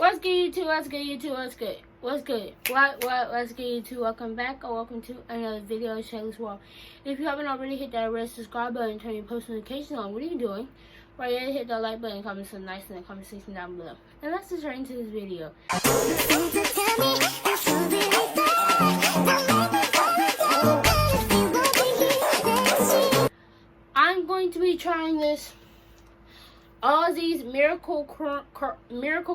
What's good, YouTube? What's good, YouTube? What's good? What's good? What's good, YouTube? Welcome back or welcome to another video of Shayla's World. If you haven't already, hit that red subscribe button and turn your post notifications on. What are you doing? Right here, hit that like button, comment something nice in the comment section down below. And let's just right into this video. I'm going to be trying this Aussie's Miracle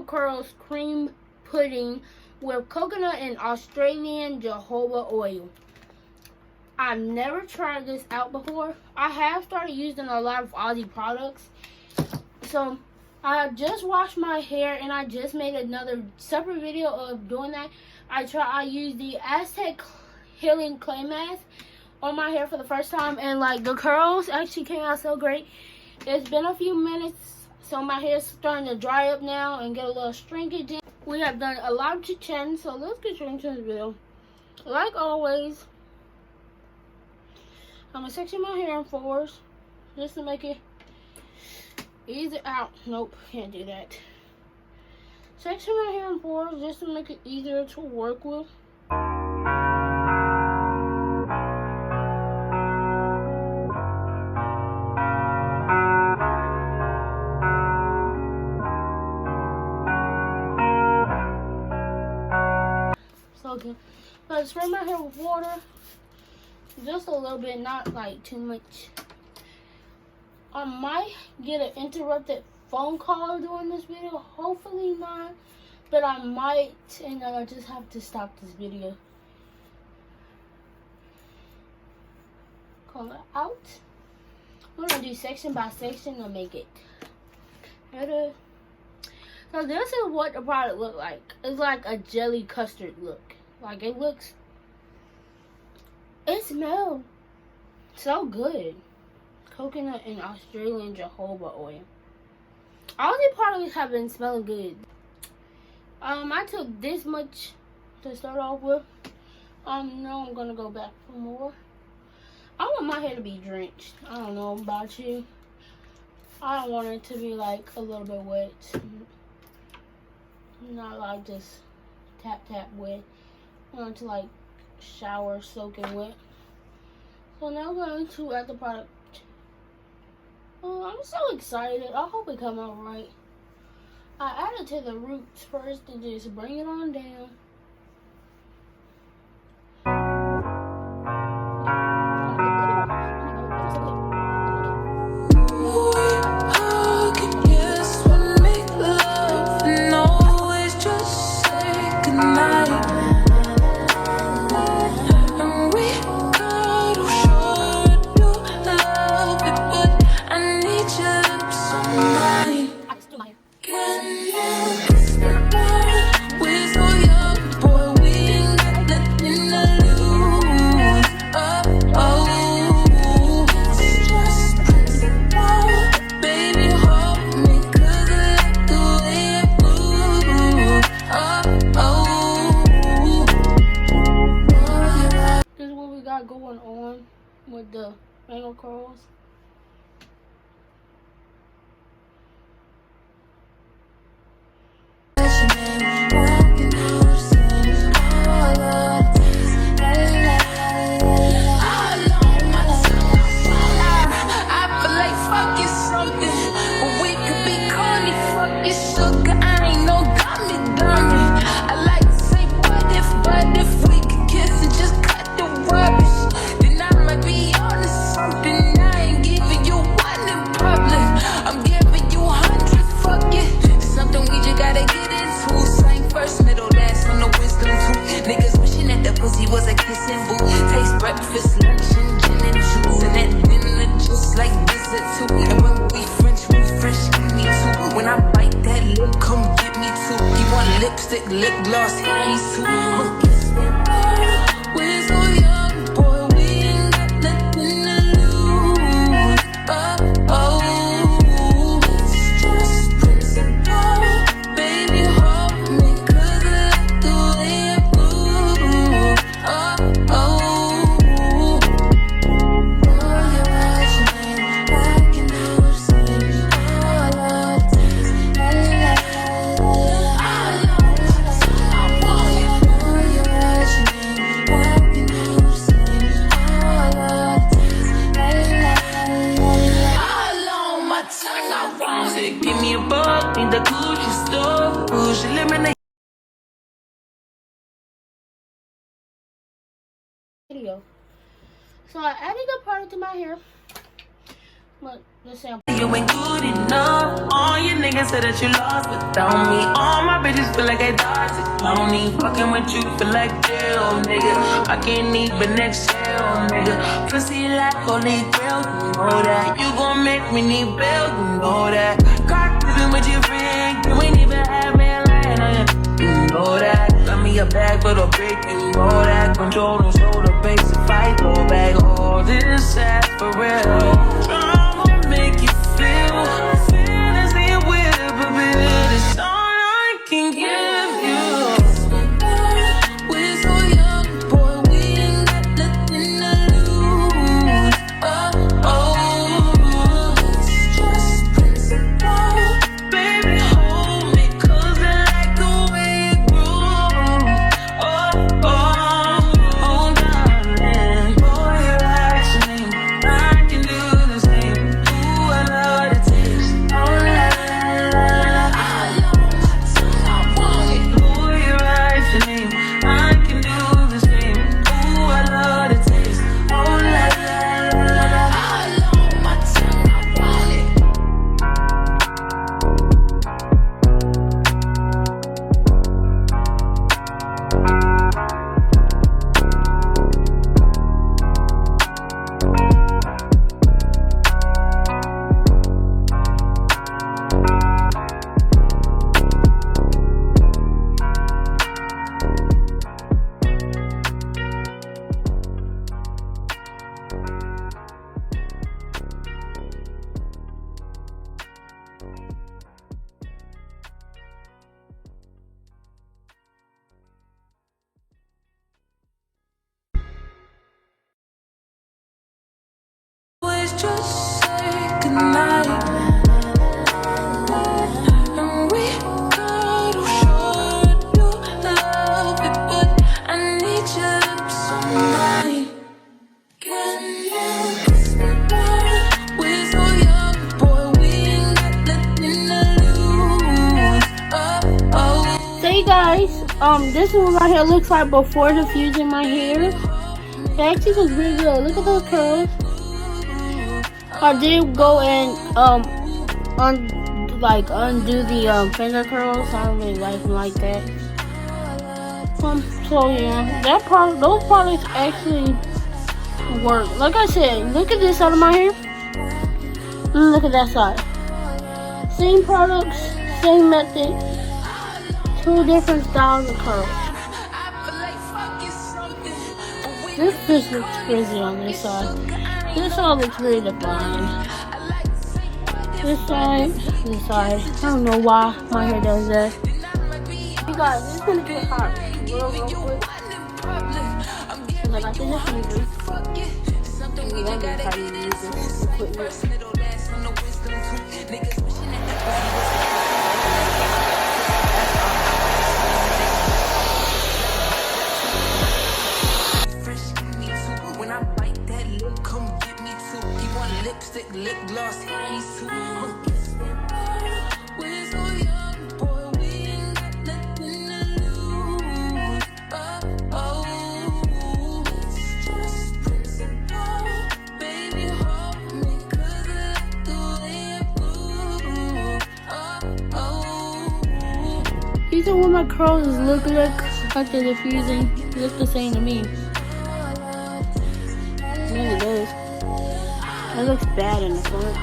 Curls Cream Pudding with coconut and Australian jojoba oil. I've never tried this out before. I have started using a lot of Aussie products. So I just washed my hair and I just made another separate video of doing that. I used the Aztec Healing Clay Mask on my hair for the first time, and like the curls actually came out so great. It's been a few minutes, so my hair's starting to dry up now and get a little shrinkage in. We have done a lot of chit-chatting, so let's get straight into this video. Like always, I'm gonna section my hair in fours just to make it easy out. Nope, can't do that. Section my hair in fours just to make it easier to work with. Okay, so I spray my hair with water, just a little bit, not like too much. I might get an interrupted phone call during this video, hopefully not, but I might, and I just have to stop this video. Call it out. We're gonna do section by section to make it better. So this is what the product look like. It's like a jelly custard look. Like it smells so good. Coconut and Australian jojoba oil. All the products have been smelling good. I took this much to start off with. Now I'm gonna go back for more. I want my hair to be drenched. I don't know about you. I don't want it to be like a little bit wet. Not like just tap wet. I want it to like shower soaking wet. So now we're going to add the product. Oh, I'm so excited. I hope it come out right. I added to the roots first and just bring it on down. Going on with the mango curls. Breakfast, lunch, and gin and juice, and at dinner just like dessert too. And when we French, give me two. When I bite that lip, come get me two. You want lipstick, lip gloss, he's too. We're so young, boy, we ain't got nothing to lose. It's just principle. Baby, hold me, 'cause I like the way you move. I So I added a product to my hair. Look, the sample. You ain't good enough. All your niggas said that you lost without me. All my bitches feel like they died to lonely. Fucking with you feel like jail, nigga. I can't even exhale, nigga. Pussy like holy grail, you know that. You gon' make me need bail, you know that. Cock living with your friend, you ain't even have me lying on you. You know that. Got me a bag for the break, you know that. Control no shoulder, base if I go back. All this sad for real. Make you feel fantasy with, but baby, that's all I can give you. We're so young, boy, we ain't got nothing to lose. It's just principle. Baby, hold me, 'cause I like the way it grows. Oh, darling, boy, you're actually I can do the same. Just say goodnight, and we gotta show you love it, but I need your lips on mine. Can you kiss me now? We're so young, boy, we ain't got nothing to lose. So you guys, this is what my hair looks like before diffusing my hair. It actually looks really good. Look at those curls. I did go and undo the finger curls. I don't really like them like that. So yeah, those products actually work. Like I said, look at this side of my hair. And look at that side. Same products, same method, two different styles of curls. This just looks crazy on this side. This side looks really defined. This side. I don't know why my hair does that. You guys, this is gonna get hot real quick. Cause I got the diffuser. And I'm gonna try to use this equipment. Lipstick, lip gloss, he's too. We're so young, boy, we ain't got nothing to lose. It's just principle. Baby, hold me, 'cause I like the way it moves. These are what my curls look like after diffusing. They look the same to me. It really does. It looks bad in the front.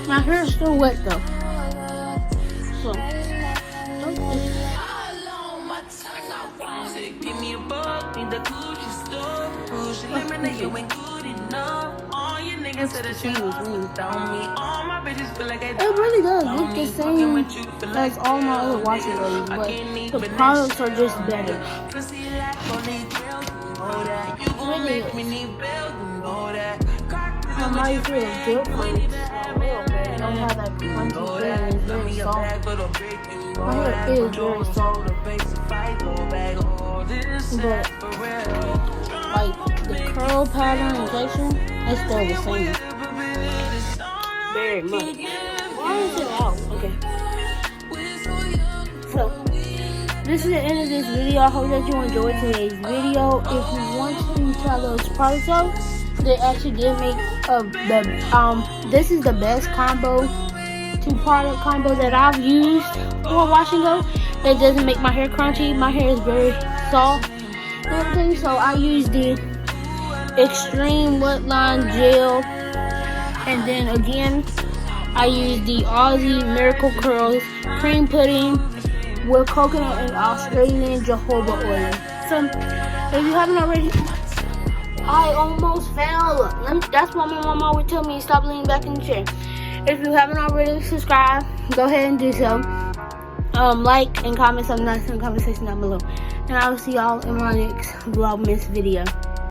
My hair is still wet though. So, give me a buck, need the Gucci stuff. Push eliminate, you ain't good enough. All your niggas said that you lose without me. All my bitches feel like it really does look the same as all my other washing days, but the products are just better. Really I might feel different a little bit. I don't have that crunchy feeling. It's very soft. My hair is very soft. But like the curl pattern and texture, it's still the same. Very much. Why is it out? Okay. So this is the end of this video. I hope that you enjoyed today's video. If you want to try those products out, they actually did make this is the best combo, 2-product combo that I've used for wash and go. It doesn't make my hair crunchy. My hair is very soft and everything, so I use the Extreme Wet Line Gel, and then again I use the Aussie Miracle Curls Cream Pudding with coconut and Australian jojoba oil. So if you haven't already, I almost fell. That's why my mom always tell me to stop leaning back in the chair. If you haven't already subscribed, go ahead and do so. Like and comment something nice in the comment section down below. And I will see y'all in my next Vlogmas video.